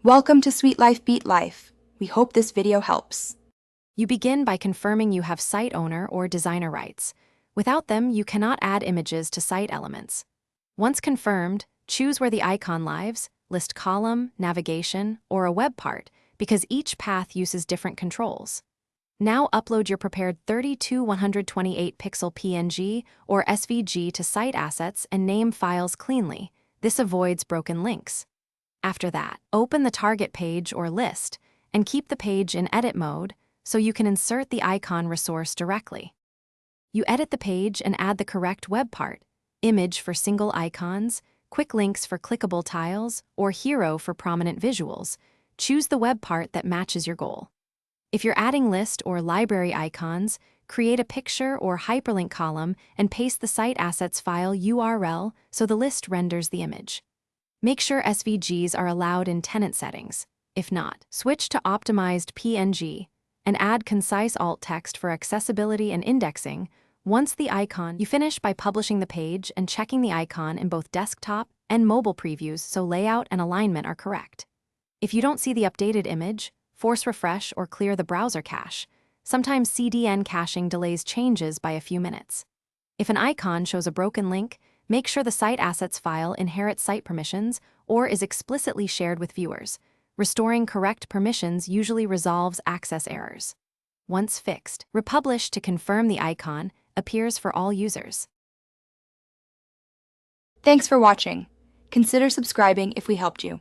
Welcome to Sweet Life Beat Life. We hope this video helps. You begin by confirming you have site owner or designer rights. Without them, you cannot add images to site elements. Once confirmed, choose where the icon lives, list column, navigation, or a web part, because each path uses different controls. Now upload your prepared 32-128 pixel PNG or SVG to site assets and name files cleanly. This avoids broken links. After that, open the target page or list and keep the page in edit mode so you can insert the icon resource directly. You edit the page and add the correct web part, image for single icons, quick links for clickable tiles, or hero for prominent visuals. Choose the web part that matches your goal. If you're adding list or library icons, create a picture or hyperlink column and paste the site assets file URL so the list renders the image. Make sure SVGs are allowed in tenant settings. If not, switch to optimized PNG and add concise alt text for accessibility and indexing. Once the icon, you finish by publishing the page and checking the icon in both desktop and mobile previews so layout and alignment are correct. If you don't see the updated image, force refresh or clear the browser cache. Sometimes CDN caching delays changes by a few minutes. If an icon shows a broken link, make sure the site assets file inherits site permissions or is explicitly shared with viewers. Restoring correct permissions usually resolves access errors. Once fixed, republish to confirm the icon appears for all users. Thanks for watching. Consider subscribing if we helped you.